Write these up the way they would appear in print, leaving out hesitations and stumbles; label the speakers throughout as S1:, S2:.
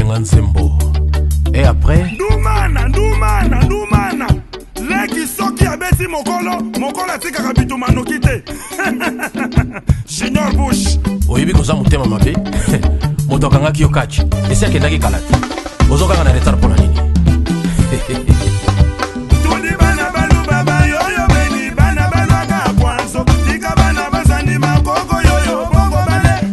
S1: Benga Nzembo. Et après
S2: Ndoumana Leki soki abeti mokolo atika kabito manokite. Junior Bush.
S1: Oyebi koza mutema mabe. Moto kangaki yokachi. Esi akendaki kalati. Ozokanga na retard pona nini?
S2: Tudi bana balu baba yoyo beni bana balaka kwanzo. Tika bana bazani makoko yoyo bongo bale.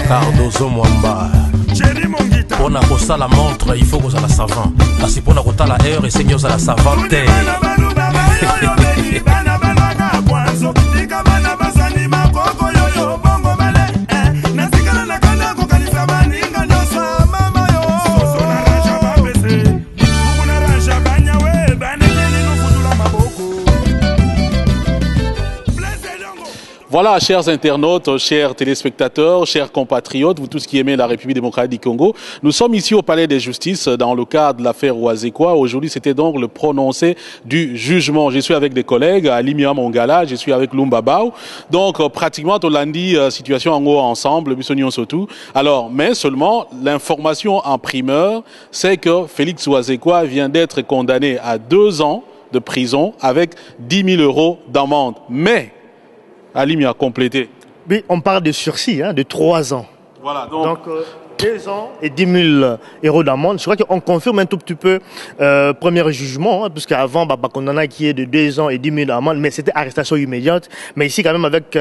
S1: Cardozo Mwamba.
S2: Chéri Mongita.
S1: Pona kosa la montre, il faut koza la savant. Kasi pona kota la heure, esengi oza la savante.
S2: Tudi bana balu baba yoyo beni bana balaka kwanzo. Tika bana bazani makoko yoyo bongo bale. Nasikala na kana kokanisa baninga nyosa mama yo. Soso na raja babese. Buku na raja banyawe banene nufutula maboko.
S3: Voilà, chers internautes, chers téléspectateurs, chers compatriotes, vous tous qui aimez la République démocratique du Congo, nous sommes ici au Palais des Justices dans le cadre de l'affaire Ouazekwa. Aujourd'hui, c'était donc le prononcé du jugement. Je suis avec des collègues, Alimia Mongala, je suis avec Lumba Bao. Donc, pratiquement, tout lundi, situation en haut ensemble, Bissonion surtout. Alors, mais seulement, l'information en primeur, c'est que Félix Ouazekwa vient d'être condamné à 2 ans de prison avec 10 000 € d'amende. Mais Alim a complété.
S4: Oui, on parle de sursis, de 3 ans.
S3: Voilà,
S4: donc 2 ans et 10 000 € d'amende. Je crois qu'on confirme un tout petit peu premier jugement, puisqu'avant, condamné qui est de 2 ans et 10 000 d'amende, mais c'était arrestation immédiate. Mais ici, quand même, avec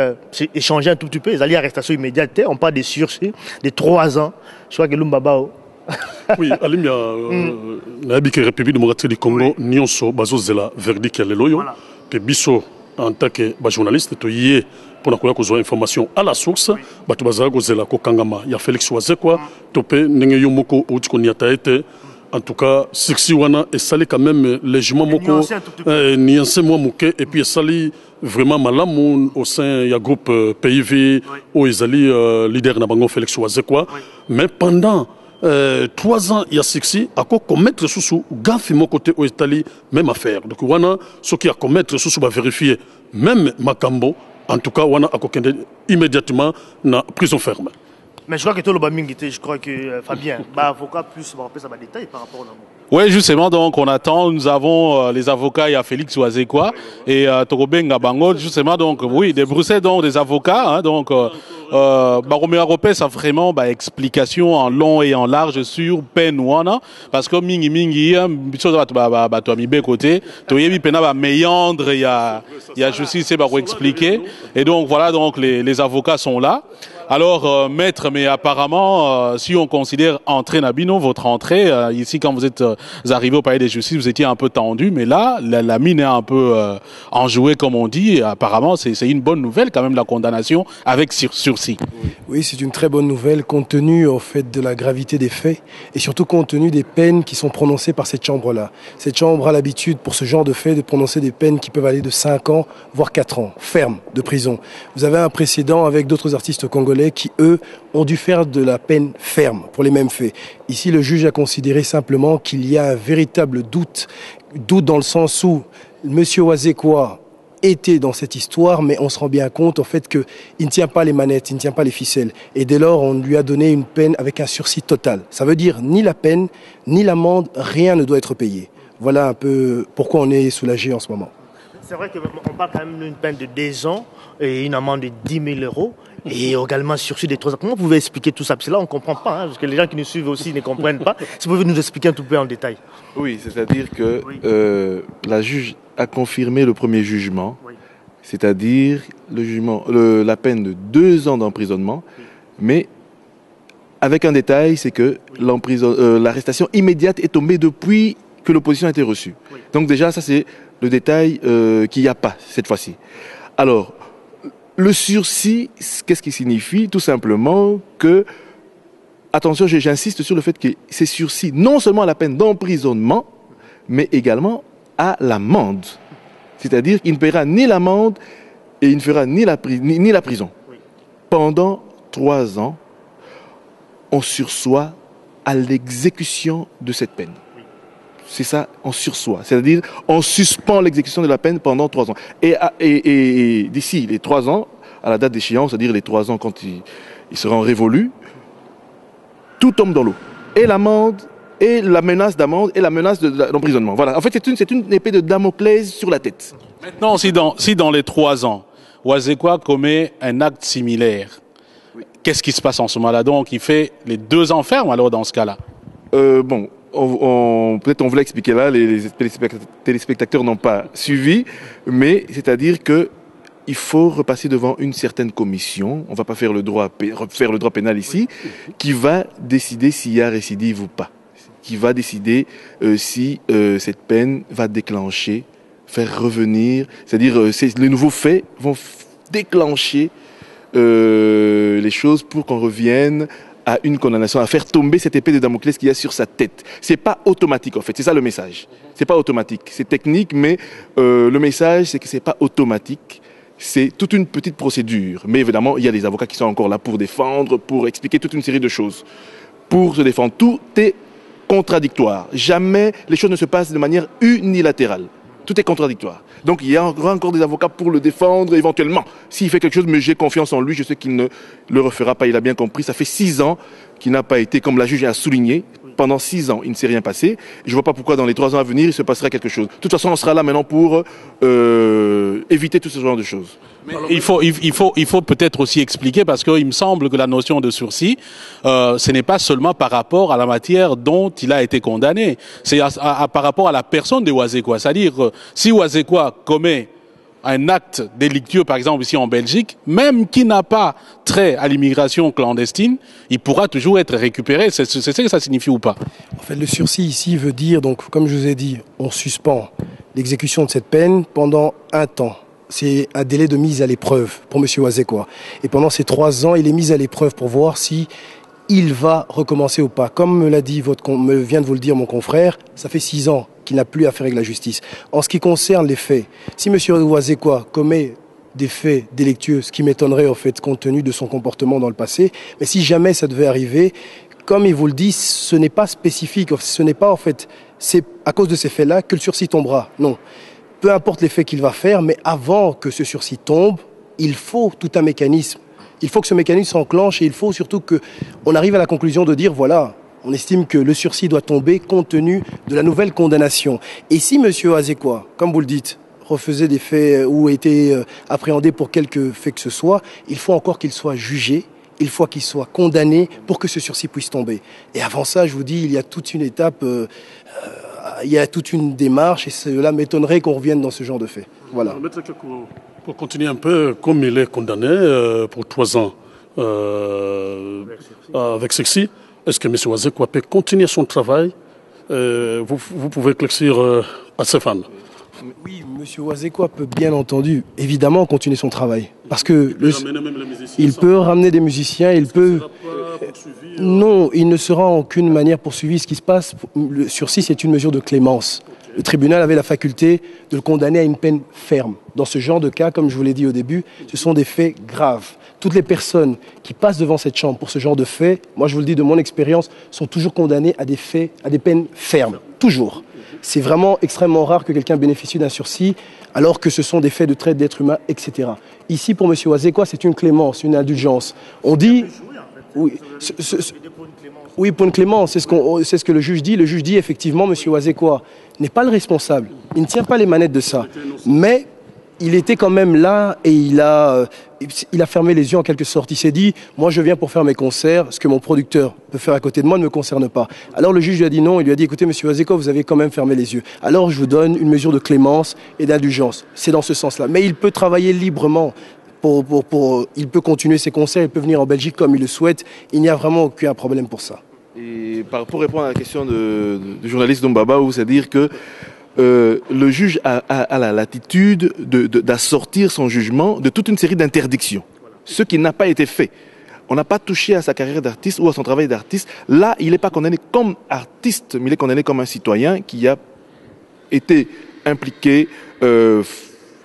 S4: échanger un tout petit peu, ils allaient arrestation immédiate. On parle de sursis de 3 ans. Je crois que Lumbabao.
S5: Oui, Alim, la République démocratique du Congo, Nyonso, Bazozela, verdict à l'Eloyo, que Bisso, en tant que journaliste, tu y es pour avoir information à la source, tu vas avoir Kokangama, il y a Félix Ouazekwa, Topé, Nengeyomoko, Outskoniataete, en tout cas, Sixiwana, et Sali quand même légèrement Moko, Niancé Mouamouké, et puis Sali vraiment Malamou au sein du groupe PIV, où ils allaient leader Nabango Félix Ouazekwa, mais pendant 3 ans, il y a Sixi, à quoi commettre sous gaffe mon côté au Italie, même affaire. Donc, wana, ce qui a commettre sous va vérifier, même Makambo, en tout cas, wana a immédiatement na prison ferme.
S4: Mais je crois que tout le je crois que Fabien, avocat plus, on va ça détail par rapport au nom.
S3: Oui, justement, donc on attend, nous avons les avocats, il y a Félix Ouazekwa et Togobenga Bango, justement, donc oui, des Bruxelles, donc des avocats, donc Baromea Ropes a vraiment explication en long et en large sur peine ouana, parce que mingi, biso to mi côté, to yebi pena ba méandre, il y a justice c'est expliquer, et donc voilà, donc les avocats sont là. Alors, maître, mais apparemment, si on considère entrée Nabino, votre entrée, ici, quand vous êtes arrivé au palais des justices, vous étiez un peu tendu, mais là, la mine est un peu enjouée, comme on dit. Et apparemment, c'est une bonne nouvelle, quand même, la condamnation avec sursis.
S6: Oui, c'est une très bonne nouvelle, compte tenu, en fait, de la gravité des faits, et surtout compte tenu des peines qui sont prononcées par cette chambre-là. Cette chambre a l'habitude, pour ce genre de faits, de prononcer des peines qui peuvent aller de 5 ans, voire 4 ans, ferme, de prison. Vous avez un précédent avec d'autres artistes congolais qui, eux, ont dû faire de la peine ferme pour les mêmes faits. Ici, le juge a considéré simplement qu'il y a un véritable doute dans le sens où M. Ouazekwa était dans cette histoire, mais on se rend bien compte en fait qu'il ne tient pas les manettes, il ne tient pas les ficelles. Et dès lors, on lui a donné une peine avec un sursis total. Ça veut dire ni la peine, ni l'amende, rien ne doit être payé. Voilà un peu pourquoi on est soulagé en ce moment.
S4: C'est vrai qu'on parle quand même d'une peine de 2 ans et une amende de 10 000 €. Et également sursis des 3 ans. Comment vous pouvez expliquer tout ça? Parce que là, on ne comprend pas, parce que les gens qui nous suivent aussi ne comprennent pas. Si vous pouvez nous expliquer un tout peu en détail.
S7: Oui, c'est-à-dire que la juge a confirmé le premier jugement, c'est-à-dire le jugement, la peine de 2 ans d'emprisonnement, mais avec un détail, c'est que l'arrestation immédiate est tombée depuis que l'opposition a été reçue. Donc déjà, ça c'est le détail qu'il n'y a pas cette fois-ci. Alors, le sursis, qu'est-ce qui signifie? Tout simplement que, attention, j'insiste sur le fait que c'est sursis non seulement à la peine d'emprisonnement, mais également à l'amende. C'est-à-dire qu'il ne paiera ni l'amende et il ne fera ni la prison. Pendant 3 ans, on sursoit à l'exécution de cette peine. C'est ça, on sursoit. C'est-à-dire, on suspend l'exécution de la peine pendant 3 ans. Et d'ici les 3 ans, à la date d'échéance, c'est-à-dire les 3 ans quand ils seront révolus, tout tombe dans l'eau. Et l'amende, et la menace d'amende, et la menace d'emprisonnement. Voilà. En fait, c'est une épée de Damoclès sur la tête.
S3: Maintenant, si dans les 3 ans, Wazekwa commet un acte similaire, qu'est-ce qui se passe en ce moment-là? Donc, il fait les 2 ans ferme, alors, dans ce cas-là?
S7: Bon, peut-être on voulait expliquer là, les téléspectateurs n'ont pas suivi, mais c'est-à-dire que il faut repasser devant une certaine commission, on ne va pas faire le droit pénal ici, qui va décider s'il y a récidive ou pas, qui va décider si cette peine va déclencher, faire revenir, c'est-à-dire les nouveaux faits vont déclencher les choses pour qu'on revienne à une condamnation, à faire tomber cette épée de Damoclès qu'il y a sur sa tête. C'est pas automatique en fait, c'est ça le message. C'est pas automatique, c'est technique, mais le message c'est que c'est pas automatique. C'est toute une petite procédure. Mais évidemment, il y a des avocats qui sont encore là pour défendre, pour expliquer toute une série de choses. Pour se défendre. Tout est contradictoire. Jamais les choses ne se passent de manière unilatérale. Tout est contradictoire. Donc il y aura encore des avocats pour le défendre éventuellement. S'il fait quelque chose, mais j'ai confiance en lui, je sais qu'il ne le refera pas, il a bien compris. Ça fait 6 ans qu'il n'a pas été, comme la juge a souligné, pendant 6 ans, il ne s'est rien passé. Je ne vois pas pourquoi dans les 3 ans à venir, il se passera quelque chose. De toute façon, on sera là maintenant pour éviter tout ce genre de choses.
S3: Mais il faut peut-être aussi expliquer, parce qu'il me semble que la notion de sursis, ce n'est pas seulement par rapport à la matière dont il a été condamné. C'est par rapport à la personne de Wazekwa. C'est-à-dire, si Wazekwa commet un acte délictueux, par exemple ici en Belgique, même qui n'a pas trait à l'immigration clandestine, il pourra toujours être récupéré. C'est ce que ça signifie ou pas?
S6: En fait, le sursis ici veut dire, donc, comme je vous ai dit, on suspend l'exécution de cette peine pendant un temps. C'est un délai de mise à l'épreuve pour M. Wazekwa. Et pendant ces 3 ans, il est mis à l'épreuve pour voir si il va recommencer ou pas. Comme me vient de vous le dire mon confrère, ça fait 6 ans qu'il n'a plus affaire avec la justice. En ce qui concerne les faits, si M. Wazekwa commet des faits délictueux, ce qui m'étonnerait en fait compte tenu de son comportement dans le passé, mais si jamais ça devait arriver, comme il vous le dit, ce n'est pas spécifique, ce n'est pas en fait, c'est à cause de ces faits-là que le sursis tombera. Non. Peu importe les faits qu'il va faire, mais avant que ce sursis tombe, il faut tout un mécanisme. Il faut que ce mécanisme s'enclenche et il faut surtout qu'on arrive à la conclusion de dire, voilà, on estime que le sursis doit tomber compte tenu de la nouvelle condamnation. Et si M. Wazekwa, comme vous le dites, refaisait des faits ou était appréhendé pour quelque fait que ce soit, il faut encore qu'il soit jugé, il faut qu'il soit condamné pour que ce sursis puisse tomber. Et avant ça, je vous dis, il y a toute une étape... il y a toute une démarche et cela m'étonnerait qu'on revienne dans ce genre de fait. Voilà.
S5: Pour continuer un peu, comme il est condamné pour 3 ans avec sursis, est-ce que M. Wazekwa peut continuer son travail? Vous pouvez éclaircir à ses fans.
S6: Oui, M. Wazekwa peut bien entendu, évidemment, continuer son travail. Parce que il peut ramener des musiciens, il peut... Non, il ne sera en aucune manière poursuivi. Ce qui se passe, le sursis, c'est une mesure de clémence. Le tribunal avait la faculté de le condamner à une peine ferme. Dans ce genre de cas, comme je vous l'ai dit au début, ce sont des faits graves. Toutes les personnes qui passent devant cette chambre pour ce genre de faits, moi je vous le dis de mon expérience, sont toujours condamnées à des faits, à des peines fermes. Toujours. C'est vraiment extrêmement rare que quelqu'un bénéficie d'un sursis, alors que ce sont des faits de traite d'êtres humains, etc. Ici, pour M. Wazekwa, c'est une clémence, une indulgence. On dit... Oui, oui, pour une clémence, c'est ce que le juge dit. Le juge dit effectivement, M. Wazekwa n'est pas le responsable. Il ne tient pas les manettes de ça. Mais il était quand même là et il a fermé les yeux en quelque sorte. Il s'est dit, moi je viens pour faire mes concerts, ce que mon producteur peut faire à côté de moi ne me concerne pas. Alors le juge lui a dit non, il lui a dit, écoutez M. Wazekwa, vous avez quand même fermé les yeux. Alors je vous donne une mesure de clémence et d'indulgence. C'est dans ce sens-là. Mais il peut travailler librement. Il peut continuer ses concerts, il peut venir en Belgique comme il le souhaite. Il n'y a vraiment aucun problème pour ça.
S7: Et pour répondre à la question du journaliste Dombaba, c'est-à-dire que le juge a la latitude d'assortir son jugement de toute une série d'interdictions, ce qui n'a pas été fait. On n'a pas touché à sa carrière d'artiste ou à son travail d'artiste. Là, il n'est pas condamné comme artiste, mais il est condamné comme un citoyen qui a été impliqué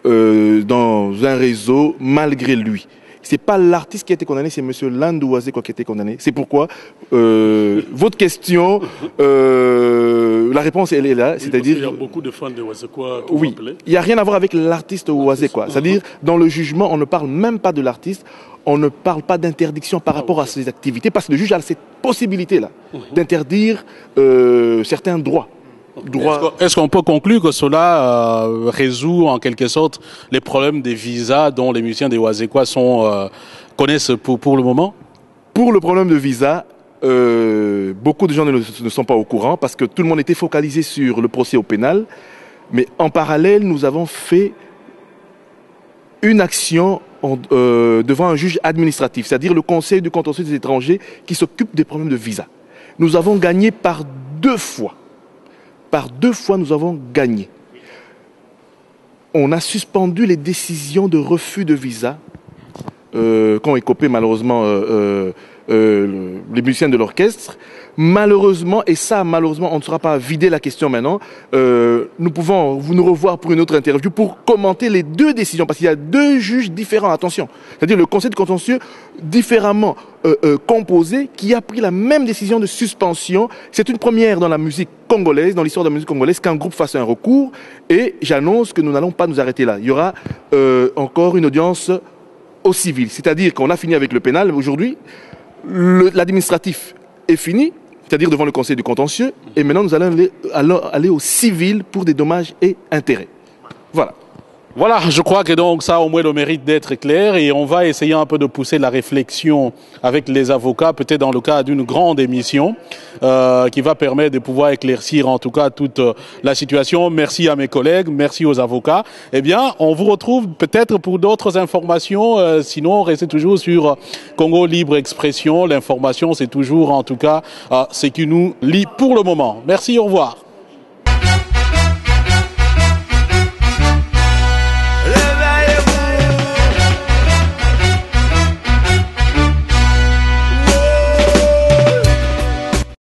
S7: dans un réseau malgré lui. C'est pas l'artiste qui a été condamné, c'est monsieur Landou Wazekwa qui a été condamné. C'est pourquoi votre question, la réponse elle est là,
S5: Oui,
S7: c'est-à-dire...
S5: il y a beaucoup de fans de Wazekwa.
S7: Oui, il n'y a rien à voir avec l'artiste Wazekwa. C'est-à-dire, dans le jugement, on ne parle même pas de l'artiste, on ne parle pas d'interdiction par rapport à ses activités, parce que le juge a cette possibilité-là d'interdire certains droits.
S3: Est-ce qu'on peut conclure que cela résout en quelque sorte les problèmes des visas dont les musiciens des Wazekwa connaissent pour le moment?
S7: Pour le problème de visa, beaucoup de gens ne sont pas au courant parce que tout le monde était focalisé sur le procès au pénal. Mais en parallèle, nous avons fait une action devant un juge administratif, c'est-à-dire le Conseil du contentieux des étrangers qui s'occupe des problèmes de visa. Nous avons gagné par 2 fois. Par 2 fois, nous avons gagné. On a suspendu les décisions de refus de visa qu'ont écopé malheureusement les musiciens de l'orchestre. Malheureusement, et ça malheureusement on ne saura pas vider la question maintenant, nous pouvons vous nous revoir pour une autre interview pour commenter les 2 décisions, parce qu'il y a 2 juges différents, attention. C'est-à-dire le Conseil de contentieux différemment composé qui a pris la même décision de suspension. C'est une première dans la musique congolaise, dans l'histoire de la musique congolaise, qu'un groupe fasse un recours, et j'annonce que nous n'allons pas nous arrêter là. Il y aura encore une audience au civil, c'est-à-dire qu'on a fini avec le pénal aujourd'hui, l'administratif est fini, c'est-à-dire devant le Conseil du contentieux, et maintenant nous allons aller au civil pour des dommages et intérêts. Voilà.
S3: Voilà, je crois que donc ça a au moins le mérite d'être clair et on va essayer un peu de pousser la réflexion avec les avocats, peut-être dans le cadre d'une grande émission qui va permettre de pouvoir éclaircir en tout cas toute la situation. Merci à mes collègues, merci aux avocats. Eh bien, on vous retrouve peut-être pour d'autres informations, sinon restez toujours sur Congo Libre Expression. L'information, c'est toujours en tout cas ce qui nous lie pour le moment. Merci, au revoir.